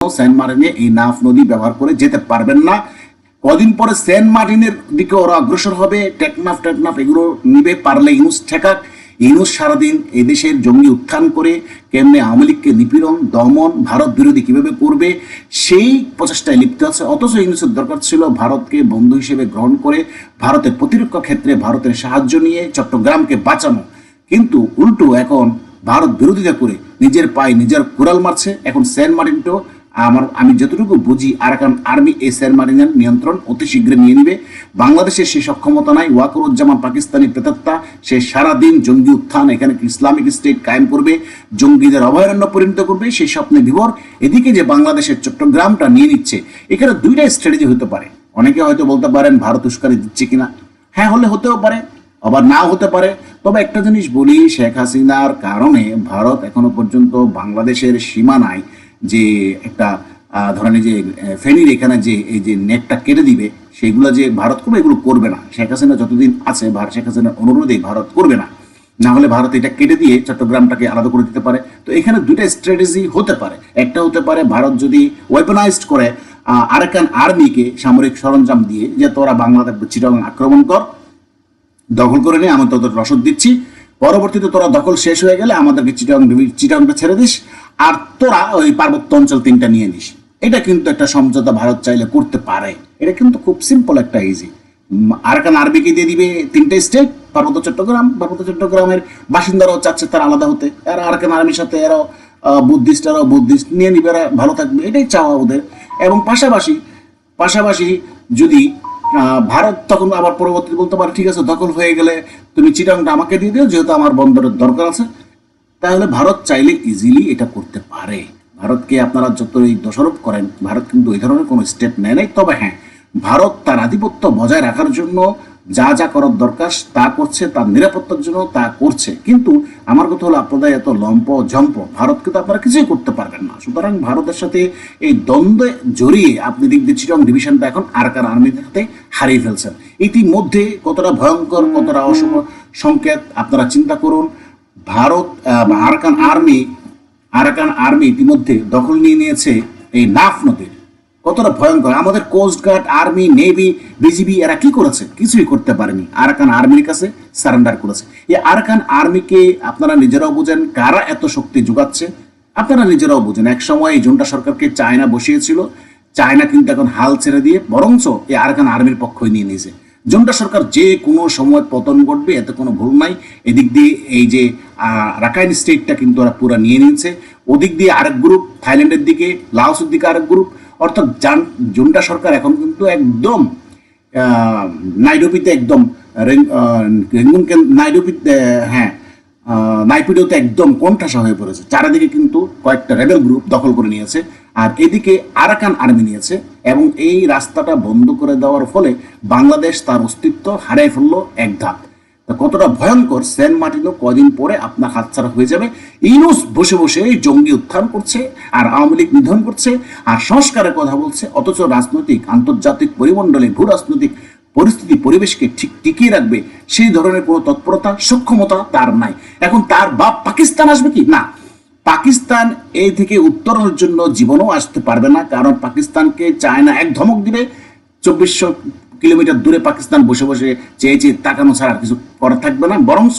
Saint মার্টিনে এই নাফ নদী ব্যবহার করে যেতে পারবেন না। কদিন পরে সেন্ট মার্টিনের দিকে ওরা অগ্রসর হবে, টেকনাফ এগুলো নিবে, পারলে ইউনুস ঠেকাক। ইউনুস সারাদিন এই দেশের জঙ্গি উত্থান করে কেমনে আওয়ামী লীগকে নিপীড়ন দমন ভারত বিরোধী কিভাবে করবে সেই প্রচেষ্টায় লিপ্ত আছে। অথচ ইউনুসের দরকার ছিল ভারতকে বন্ধু হিসেবে গ্রহণ করে ভারতের প্রতিরক্ষা ক্ষেত্রে ভারতের সাহায্য নিয়ে চট্টগ্রামকে বাঁচানো, কিন্তু উল্টো এখন ভারত বিরোধিতা করে নিজের পায়ে নিজের কুড়াল মারছে। এখন সেন্ট মার্টিনটাও আমি যতটুকু বুঝি আরাকান আর্মি এই সেন্ট মার্টিনের নিয়ন্ত্রণ অতি শীঘ্রই নিয়ে নিবে। বাংলাদেশের সেই সক্ষমতা নাই। ওয়াকরুজ্জামান পাকিস্তানি প্রেতাত্মা, সে সারাদিন জঙ্গি উত্থান, এখানে ইসলামিক স্টেট কায়েম করবে, জঙ্গিদের অভয়ারণ্য পরিণত করবে, সেই স্বপ্নে বিভোর। এদিকে যে বাংলাদেশের চট্টগ্রামটা নিয়ে নিচ্ছে, এখানে দুইটা স্ট্র্যাটেজি হতে পারে। অনেকে হয়তো বলতে পারেন ভারত উস্কানি দিচ্ছে কিনা, হ্যাঁ হলে হতেও পারে, আবার নাও হতে পারে। তবে একটা জিনিস বলি, শেখ হাসিনার কারণে ভারত এখনো পর্যন্ত বাংলাদেশের সীমানায় যে একটা ধরেন যে ফেনীর এখানে যে এই যে নেটটা কেটে দিবে, সেগুলো যে ভারত করবে, এগুলো করবে না। শেখ হাসিনা যতদিন আছে, শেখ হাসিনার অনুরোধে ভারত করবে না, না হলে ভারত এটা কেটে দিয়ে চট্টগ্রামটাকে আলাদা করে দিতে পারে। তো এখানে দুইটা স্ট্র্যাটেজি হতে পারে। একটা হতে পারে ভারত যদি ওয়েপনাইজড করে আরাকান আর্মিকে সামরিক সরঞ্জাম দিয়ে, যে তোরা বাংলাদেশ চিটাগাং আক্রমণ কর, দখল করে নিয়ে আমি তোদের রসদ দিচ্ছি, পরবর্তীতে তোরা দখল শেষ হয়ে গেলে আমাদেরকে চিটাগাংটা ছেড়ে দিস, আর তোরা ওই পার্বত্য অঞ্চল 3টা নিয়ে নিস। এটা কিন্তু একটা সমঝোতা ভারত চাইলে করতে পারে। এটা কিন্তু খুব সিম্পল, একটা ইজি। আরাকান আর্মিকে দিয়ে দিবে 3টে স্টেট, পার্বত্য চট্টগ্রামের বাসিন্দারাও চাচ্ছে তারা আলাদা হতে, আর আরাকান আর্মির সাথে এরাও বুদ্ধিস্ট নিয়ে নিবে, এরা ভালো থাকবে, এটাই চাওয়া ওদের। এবং পাশাপাশি যদি ভারত তখন আবার পরবর্তী বলতে পারে ঠিক আছে, দখল হয়ে গেলে তুমি চিটাংটা আমাকে দিয়ে দিও, যেহেতু আমার বন্দরের দরকার আছে, তাহলে ভারত চাইলে ইজিলি এটা করতে পারে। ভারতকে আপনারা যতই দোষারোপ করেন, ভারত কিন্তু এই ধরনের কোনো স্টেপ নেয় নাই। তবে হ্যাঁ, ভারত তার আধিপত্য বজায় রাখার জন্য যা যা করার দরকার তা করছে, তার নিরাপত্তার জন্য তা করছে। কিন্তু আমার কথা হলো, আপনাদের এত ঝম্প ভারতকে তো আপনারা কিছুই করতে পারবেন না। সুতরাং ভারতের সাথে এই দ্বন্দ্বে জড়িয়ে আপনি দিক দিয়ে চিটাং ডিভিশনটা এখন আরাকান আর্মির হাতে হারিয়ে ফেলছেন। ইতিমধ্যে কতটা ভয়ঙ্কর, কতটা অশুভ সংকেত আপনারা চিন্তা করুন। ভারত আরাকান আর্মি ইতিমধ্যে দখল নিয়ে নিয়েছে এই নাফ নদীর। কতটা ভয়ঙ্কর! আমাদের কোস্টগার্ড, আর্মি, নেভি, বিজিবি এরা কি করেছে? কিছুই করতে পারেনি, আরাকান আর্মির কাছে সারেন্ডার করেছে। এই আরাকান আর্মিকে আপনারা নিজেরাও বুঝেন কারা এত শক্তি যোগাচ্ছে, আপনারা নিজেরাও বুঝেন। এক সময় এই জুন্টা সরকারকে চায়না বসিয়েছিল, চায়না কিন্তু এখন হাল ছেড়ে দিয়ে বরঞ্চ এই আরাকান আর্মির পক্ষই নিয়ে নিয়েছে। জুন্টা সরকার যে কোনো সময় পতন ঘটবে, এতে কোনো ভুল নাই। এদিক দিয়ে এই যে রাখাইন স্টেটটা কিন্তু ওরা পুরো নিয়ে নিয়েছে, ওদিক দিয়ে আরেক গ্রুপ, থাইল্যান্ডের দিকে, লাওসের দিকে আরেক গ্রুপ। অর্থাৎ জুন্টা সরকার এখন কিন্তু একদম নাইডোপিতে, একদম নাইপিডোতে একদম কোণঠাসা হয়ে পড়েছে। চারিদিকে কিন্তু কয়েকটা রেবেল গ্রুপ দখল করে নিয়েছে, আর এদিকে আরাকান আর্মি নিয়েছে। এবং এই রাস্তাটা বন্ধ করে দেওয়ার ফলে বাংলাদেশ তার অস্তিত্ব হারিয়ে ফেললো এক ধাপ। কতটা ভয়ঙ্কর! সেন্ট মার্টিনও কদিন পরে আপনার হাতছাড়া হয়ে যাবে। ইউনুস বসে বসে জঙ্গি উত্থান করছে, আর আওয়ামী লীগ নিধন করছে, আর সংস্কারের কথা বলছে, অথচ রাজনৈতিক আন্তর্জাতিক পরিমণ্ডলে ভূ রাজনৈতিক পরিস্থিতি পরিবেশকে ঠিক টিকিয়ে রাখবে সেই ধরনের কোনো তৎপরতা, সক্ষমতা তার নাই। এখন তার বাপ পাকিস্তান আসবে কি? না, পাকিস্তান এই থেকে উত্তরণের জন্য জীবনও আসতে পারবে না, কারণ পাকিস্তানকে চায়না এক ধমক দিবে। 2400 কিলোমিটার দূরে পাকিস্তান বসে বসে চেয়ে তাকানো ছাড়া কিছু করা থাকবে না, বরঞ্চ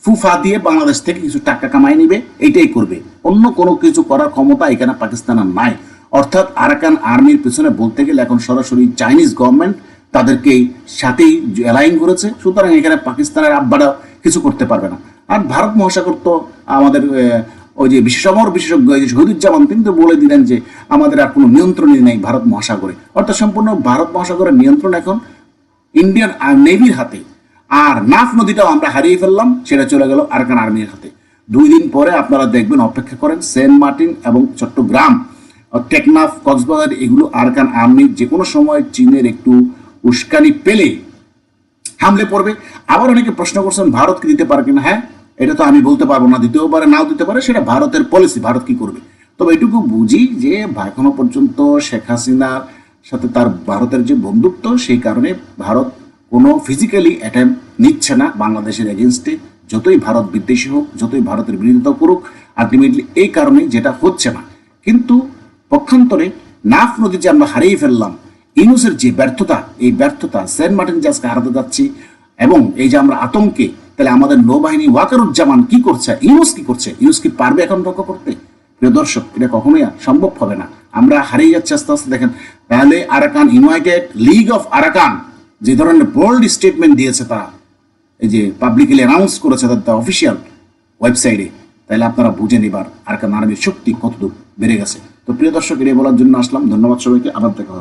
ফুফা দিয়ে বাংলাদেশ থেকে কিছু টাকা কামাই নিবে, এইটাই করবে। অন্য কোনো কিছু করার ক্ষমতা এখানে পাকিস্তানের নাই। অর্থাৎ আরাকান আর্মির পেছনে বলতে গেলে এখন সরাসরি চাইনিজ গভর্নমেন্ট তাদেরকেই সাথেই অ্যালাইন করেছে। সুতরাং এখানে পাকিস্তানের আব্বারা কিছু করতে পারবে না। আর ভারত মহাসাগর তো আমাদের ওই যে বিশেষজ্ঞ শহীদুজ্জামান তিনি তো বলে দিলেন যে আমাদের আর কোনো নিয়ন্ত্রণই নেই ভারত মহাসাগরে। অর্থাৎ সম্পূর্ণ ভারত মহাসাগরের নিয়ন্ত্রণ এখন ইন্ডিয়ান নেভির হাতে। আর নাফ নদীটাও আমরা হারিয়ে ফেললাম, সেটা চলে গেল আরাকান আর্মির হাতে। 2 দিন পরে আপনারা দেখবেন, অপেক্ষা করেন, সেন্ট মার্টিন এবং চট্টগ্রাম, টেকনাফ, কক্সবাজার, এগুলো আরাকান আর্মি যে কোনো সময় চীনের একটু উস্কানি পেলে হামলে পড়বে। আবার অনেকে প্রশ্ন করছেন ভারতকে দিতে পারে কিনা। হ্যাঁ, এটা তো আমি বলতে পারবো না, দিতেও পারে নাও দিতে পারে, সেটা ভারতের পলিসি, ভারত কি করবে। তবে এটুকু বুঝি যে এখনো পর্যন্ত শেখ হাসিনার সাথে তার ভারতের যে বন্ধুত্ব, সেই কারণে ভারত কোনো ফিজিক্যালি অ্যাটেম্প নিচ্ছে না বাংলাদেশের এগেনস্টে। যতই ভারত বিদ্বেষী হোক, যতই ভারতের বিরোধিতা করুক, আলটিমেটলি এই কারণে যেটা হচ্ছে না। কিন্তু পক্ষান্তরে নাফ নদী যে আমরা হারিয়ে ফেললাম, ইউনুসের যে ব্যর্থতা, এই ব্যর্থতা সেন্ট মার্টিন যে আজকে হারাতে যাচ্ছি, এবং এই যে আমরা আতঙ্কে, তাহলে আমাদের নৌবাহিনী ওয়াকারুজ্জামান কি করছে, ইউনুস কি করছে, ইউনুস কি পারবে এখন রক্ষা করতে? প্রিয় দর্শক, এটা কখনোই সম্ভব হবে না। আমরা হারিয়ে যাচ্ছি আস্তে আস্তে। দেখেন, তাহলে Arakan, United league of Arakan যে ধরনের বোল্ড স্টেটমেন্ট দিয়েছে, তারা এই যে পাবলিকলি অ্যানাউন্স করেছে তাদের অফিসিয়াল ওয়েবসাইটে, তাহলে আপনারা বুঝেন এবার আরাকান আর্মির শক্তি কতটুকু বেড়ে গেছে। তো প্রিয় দর্শক, এটাই বলার জন্য আসলাম। ধন্যবাদ সবাইকে, আবার দেখা হবে।